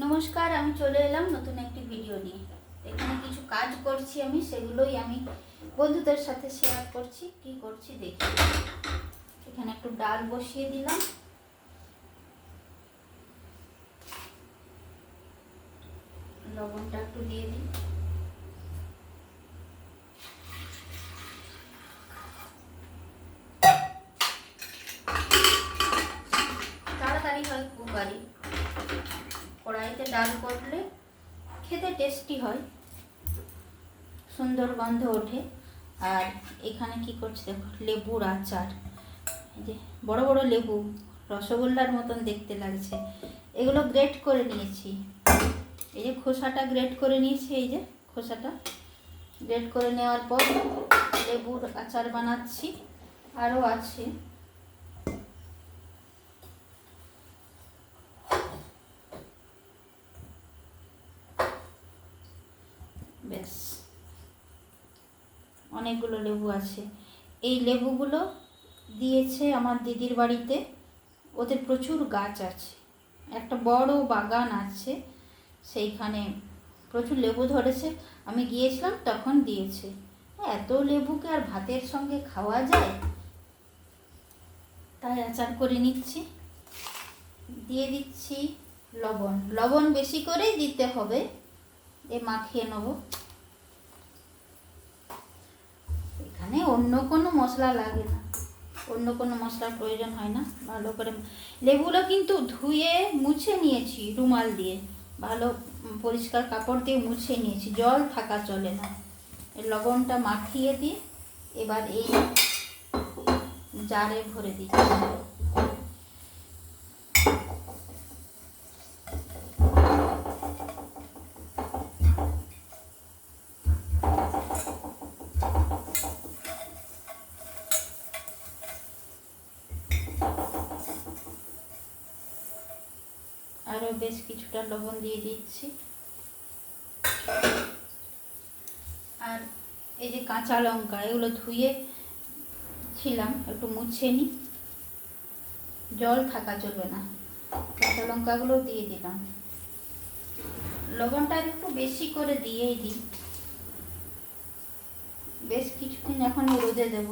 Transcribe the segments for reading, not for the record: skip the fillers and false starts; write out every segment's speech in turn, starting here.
নমস্কার, আমি চলে এলাম নতুন একটি ভিডিও নিয়ে। এখানে কিছু কাজ করছি আমি, সেগুলোই আমি বন্ধুদের সাথে শেয়ার করছি। কি করছি দেখি। এখানে একটু ডাল বসিয়ে দিলাম, লবণটা একটু দিয়ে দিই। তাড়াতাড়ি হয় কুকারি, কড়াইতে ডাল করলে খেতে টেস্টি হয়, সুন্দর গন্ধ ওঠে। আর এখানে কি করছি দেখো, লেবুর আচার। এই যে বড় বড় লেবু, রসগোল্লার মতন দেখতে লাগছে। এগুলো গ্রেট করে নিয়েছি, এই যে খোসাটা গ্রেট করে নিয়েছি। এই যে খোসাটা গ্রেট করে নেওয়ার পর লেবুর আচার বানাচ্ছি। আরও আছে, বেশ অনেকগুলো লেবু আছে। এই লেবুগুলো দিয়েছে আমার দিদির বাড়িতে, ওদের প্রচুর গাছ আছে, একটা বড় বাগান আছে, সেইখানে প্রচুর লেবু ধরেছে। আমি গিয়েছিলাম তখন দিয়েছে। এত লেবুকে আর ভাতের সঙ্গে খাওয়া যায়, তাই আচার করে নিচ্ছি। দিয়ে দিচ্ছি লবণ, লবণ বেশি করেই দিতে হবে। মাখিয়ে নেব। এখানে অন্য কোনো মশলা লাগে না, অন্য কোনো মশলার প্রয়োজন হয় না। ভালো করে লেবুগুলো কিন্তু ধুয়ে মুছে নিয়েছি রুমাল দিয়ে, ভালো পরিষ্কার কাপড় দিয়ে মুছে নিয়েছি, জল থাকা চলে না। লবণটা মাখিয়ে দিয়ে এবার এই জারে ভরে দিচ্ছি। আরও বেশ কিছুটা লবণ দিয়ে দিচ্ছি। আর এই যে কাঁচা লঙ্কা, এগুলো ধুয়ে ছিলাম, একটু মুছে নিই, জল থাকা চলবে না। কাঁচা লঙ্কাগুলো দিয়ে দিলাম। লবণটা একটু বেশি করে দিয়েই দিই। বেশ কিছুদিন এখন রোদে দেব।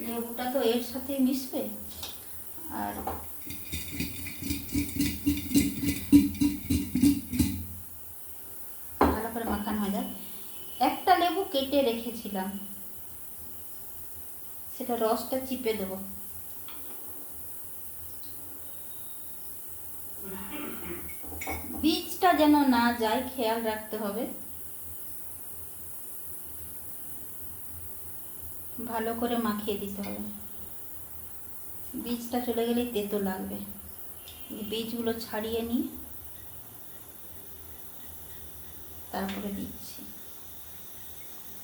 লেবুটা তো এর সাথে মিশবে। আর ভালো করে মাখানো হয়ে যায়। একটা লেবু কেটে রেখেছিলাম, সেটা রসটা চিপে দেব। বীজটা যেন না যায়, খেয়াল রাখতে হবে। ভালো করে মাখিয়ে দিতে হবে, বীজটা চলে গেলেই তেতো লাগবে। বীজগুলো ছাড়িয়ে নিই, তারপরে দিচ্ছি।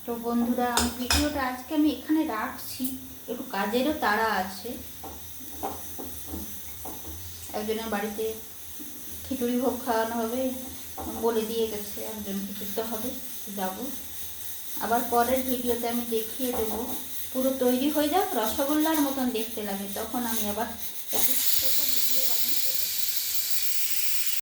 তো বন্ধুরা, ভিডিওটা আজকে আমি এখানে রাখছি, একটু কাজেরও তাড়া আছে। একজনের বাড়িতে খিচুড়ি ভোগ খাওয়ানো হবে, বলে দিয়ে গেছে, একজনকে যেতে হবে, যাব। আবার পরের ভিডিওতে আমি দেখিয়ে দেবো, পুরো তৈরি হয়ে যাক, রসগোল্লার মতন দেখতে লাগে, তখন আমি আবার একটু ছোটো ভিডিও বানিয়ে